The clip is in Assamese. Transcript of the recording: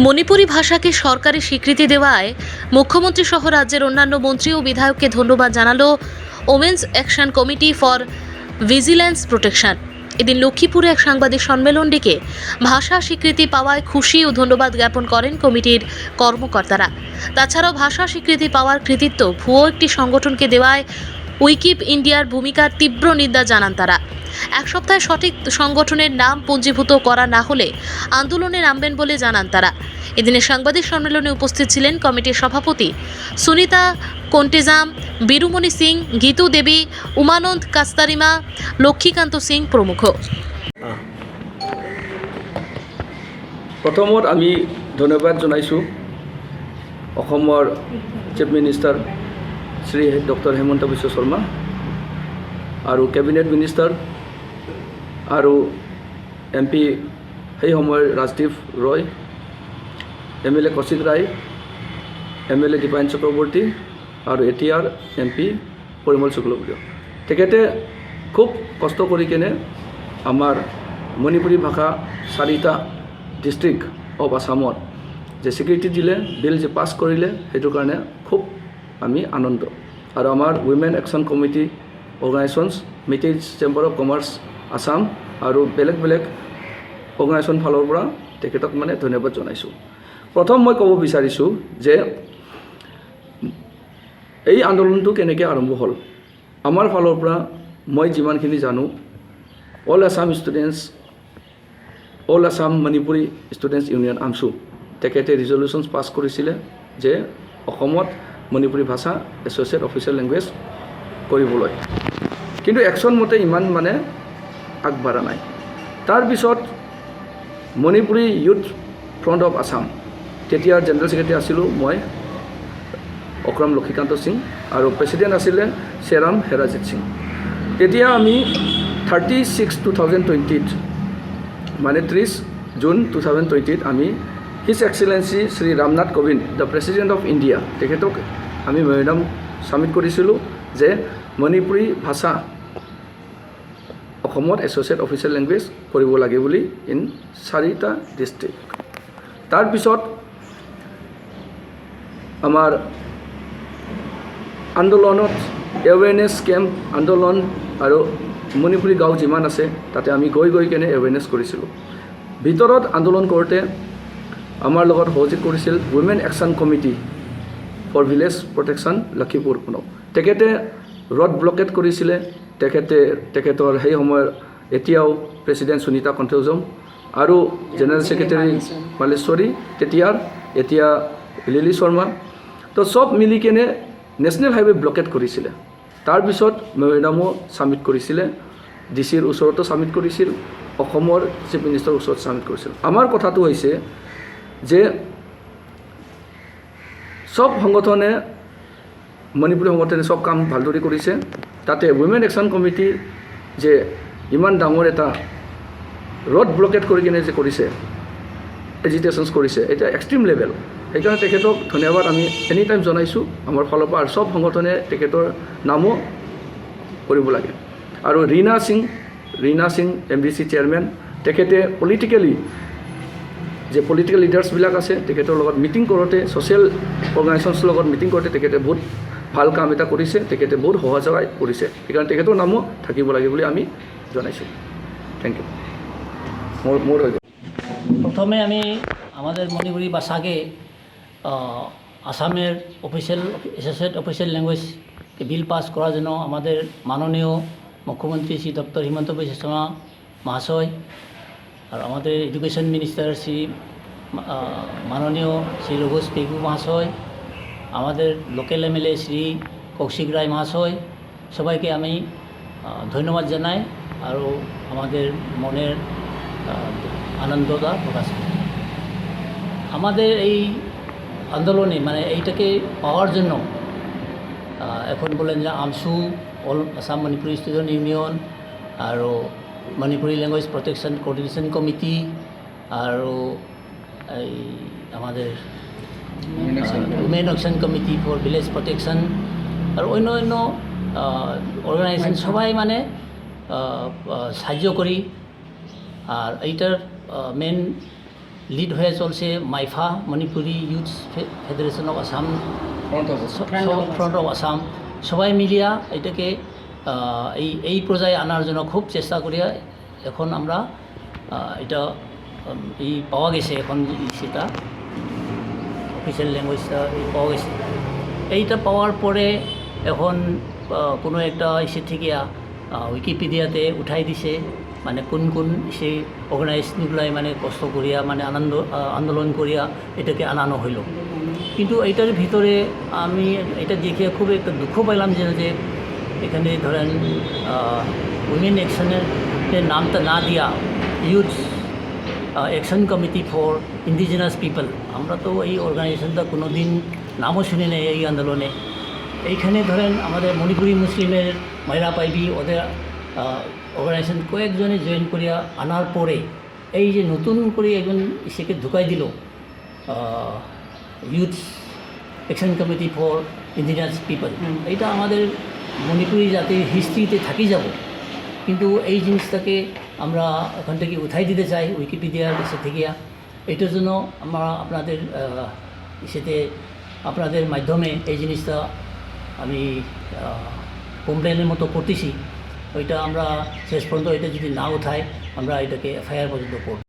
মণিপুরি ভাষাকে সরকারি স্বীকৃতি দেওয়ায় মুখ্যমন্ত্রী সহ রাজ্যের অন্যান্য মন্ত্রী ও বিধায়ককে ধন্যবাদ জানালো women's action committee for vigilance protection. এদিন লক্ষ্মীপুরে এক সাংবাদিক সম্মেলন ডেকে ভাষা স্বীকৃতি পাওয়ায় খুশি ও ধন্যবাদ জ্ঞাপন করেন কমিটির কর্মকর্তারা। তাছাড়াও ভাষা স্বীকৃতি পাওয়ার কৃতিত্ব ভুয়ো একটি সংগঠনকে দেওয়ায় উইকিপ ইন্ডিয়ার ভূমিকার তীব্র নিন্দা জানান তারা। এক সপ্তাহে সঠিক সংগঠনের নাম পঞ্জীভূত করা না হলে আন্দোলনে নামবেন বলে জানান তারা। এদিনের সাংবাদিক সম্মেলনে উপস্থিত ছিলেন কমিটির সভাপতি সুনিতা কোন্টেজাম, বীরুমণি সিং, গীতু দেবী, উমানন্দ কাস্তারিমা, লক্ষ্মীকান্ত সিং প্রমুখ। প্ৰথমত আমি ধন্যবাদ জনাইছোঁ অসমৰ chief minister Shri doctor Himanta Biswa Sarma আৰু কেবিনেট মিনিষ্টাৰ আৰু MP সেই সময়ৰ ৰাজদীপ ৰয়, MLA কৌশিক ৰায়, MLA দীপায়ন চক্ৰৱৰ্তী আৰু এতিয়াৰ MP পৰিমল শুক্লবৈদ্য। তেখেতে খুব কষ্ট কৰি কেনে আমাৰ মণিপুৰী ভাষা 4টা ডিষ্ট্ৰিক্ট অফ আসামত যে স্বীকৃতি দিলে, বিল যে পাছ কৰিলে, সেইটোৰ কাৰণে খুব আমি আনন্দ। আৰু আমাৰ উইমেন একশ্যন কমিটি অৰ্গেনাইজেশ্যনছ, মিটিজ চেম্বাৰ অফ কমাৰ্চ আসাম আৰু বেলেগ বেলেগ অৰ্গেনাইজেশ্যন ফালৰ পৰা তেখেতক মানে ধন্যবাদ জনাইছোঁ। প্ৰথম মই ক'ব বিচাৰিছোঁ যে এই আন্দোলনটো কেনেকৈ আৰম্ভ হ'ল। আমাৰ ফালৰ পৰা মই যিমানখিনি জানো, all Assam students, all Assam Manipuri students union AAMSU তেখেতে ৰিজলিউশ্যনছ পাছ কৰিছিলে যে অসমত মণিপুৰী ভাষা এছ'চিয়েট অফিচিয়েল লেংগুৱেজ কৰিবলৈ, কিন্তু একশ্যন মতে ইমান মানে আগবাঢ়া নাই। তাৰপিছত Manipuri youth front of Assam, তেতিয়াৰ জেনেৰেল ছেক্ৰেটাৰী আছিলোঁ মই অক্ৰম লক্ষীকান্ত সিং আৰু প্ৰেছিডেণ্ট আছিলে চেৰাম হেৰাজিত সিং। তেতিয়া আমি 36 2020 মানে 30 জুন 2020 আমি his excellency Shri Ramnath Kovind, the president of India, তেখেতক আমি মেম'ৰেণ্ডাম ছাবমিট কৰিছিলোঁ যে মণিপুৰী ভাষা অসমত এছ'চিয়েট অফিচিয়েল লেংগুৱেজ কৰিব লাগে বুলি ইন 4টা ডিষ্ট্ৰিক্ট। তাৰপিছত আমাৰ আন্দোলনত এৱেৰনেছ কেম্প আন্দোলন আৰু মণিপুৰী গাঁও যিমান আছে তাতে আমি গৈ কেনে এৱেৰনেছ কৰিছিলোঁ। ভিতৰত আন্দোলন কৰোঁতে আমাৰ লগত সহযোগ কৰিছিল women action committee for village protection Lakhipur পুনক। তেখেতে ৰড ব্লকেট কৰিছিলে। তেখেতৰ সেই সময়ৰ এতিয়াও প্ৰেছিডেণ্ট সুনিতা কণ্ঠেজম আৰু জেনেৰেল ছেক্ৰেটাৰী মালেশ্বৰী তেতিয়াৰ, এতিয়া লিলি শৰ্মা, তো চব মিলি কেনে নেশ্যনেল হাইৱে ব্লকেট কৰিছিলে। তাৰপিছত মেম'ৰেণ্ডামো ছাবমিট কৰিছিলে, DC-ৰ ওচৰতো ছাবমিট কৰিছিল, অসমৰ চিফ মিনিষ্টাৰৰ ওচৰত ছাবমিট কৰিছিল। আমাৰ কথাটো হৈছে যে চব সংগঠনে, মণিপুৰী সংগঠনে চব কাম ভালদৰে কৰিছে। তাতে উইমেন একশ্যন কমিটি যে ইমান ডাঙৰ এটা ৰড ব্লকেট কৰি কিনে যে কৰিছে, এজিটেশ্যনছ কৰিছে, এটা এক্সট্ৰিম লেভেল। সেইকাৰণে তেখেতক ধন্যবাদ আমি এনি টাইম জনাইছোঁ আমাৰ ফালৰ পৰা। আৰু চব সংগঠনে তেখেতৰ নামো কৰিব লাগে। আৰু ৰীনা সিং MDC চেয়াৰমেন, তেখেতে পলিটিকেলি যে পলিটিকেল লিডাৰ্ছবিলাক আছে তেখেতৰ লগত মিটিং কৰোঁতে, ছ'চিয়েল অৰ্গেনাইজেশ্যনছৰ লগত মিটিং কৰোঁতে তেখেতে বহুত ভাল কাম এটা কৰিছে, তেখেতে বহুত সহযোগ কৰিছে। সেইকাৰণে তেখেতৰ নামো থাকিব লাগে বুলি আমি জনাইছোঁ। Thank you. মোৰ হৈ গ'ল। প্রথমে আমি আমাদের মণিপুরি ভাষাকে আসামের associate official language bill pass করার জন্য আমাদের মাননীয় মুখ্যমন্ত্রী শ্রী ডক্টর হিমন্ত বিশ্ব শর্মা মহাশয় আর আমাদের এডুকেশন মিনিস্টার শ্রী মাননীয় শ্রী রঘুষ পেগু মহাশয়, আমাদের লোকাল MLA শ্রী কৌশিক রায় মহাশয়, সবাইকে আমি ধন্যবাদ জানাই আর আমাদের মনের আনন্দটা প্রকাশ করি। আমাদের এই আন্দোলনে মানে এইটাকে পাওয়ার জন্য এখন বলেন যে AAMSU, all Assam Manipuri student union আৰু Manipuri language protection coordination committee আৰু এই আমাদের women action committee for village protection আর অন্য অর্গানাইজেশন সবাই মানে সাহায্য করি। আর এইটার মেন লিড হয়ে চলছে মাইফা Manipuri youth federation of Assam, front of Assam, সবাই মিলিয়া এটাকে এই পর্যায়ে আনার জন্য খুব চেষ্টা করিয়া এখন আমরা এটা এই পাওয়া গেছে, এখন সেটা অফিসিয়াল ল্যাঙ্গুয়েজটা পাওয়া গেছে। এইটা পাওয়ার পরে এখন কোনো একটা ইসে থেকে উইকিপিডিয়াতে উঠাই দিছে, মানে কোন কোন সেই অর্গানাইজগুলাই মানে কষ্ট করিয়া মানে আন্দোলন করিয়া এটাকে আনানো হইল। কিন্তু এইটার ভিতরে আমি এটা দেখে খুব একটা দুঃখ পাইলাম যে এখানে ধরেন উইমেন অ্যাকশনের নামটা না দিয়া youth action committee for indigenous people, আমরা তো এই অর্গানাইজেশনটা কোনো দিন নামও শুনি নেই এই আন্দোলনে। এইখানে ধরেন আমাদের মণিপুরি মুসলিমের মাইরা পাইবি ওদের অর্গানাইজেশন কয়েকজনে জয়েন করিয়া আনার পরে এই যে নতুন করে একজন সেকে ঢুকাই দিল youth action committee for indigenous people, এইটা আমাদের মণিপুরি জাতির হিস্ট্রিতে থাকি যাব। কিন্তু এই জিনিসটাকে আমরা ওখান থেকে উঠাই দিতে চাই উইকিপিডিয়ার ইসে থেকে। এটার জন্য আমরা আপনাদের ইসেতে আপনাদের মাধ্যমে এই জিনিসটা আমি কমপ্লেনের মতো করতেছি। ওইটা আমরা শেষ পর্যন্ত এটা যদি না উঠায় আমরা এটাকে এফআইআর পর্যন্ত করব।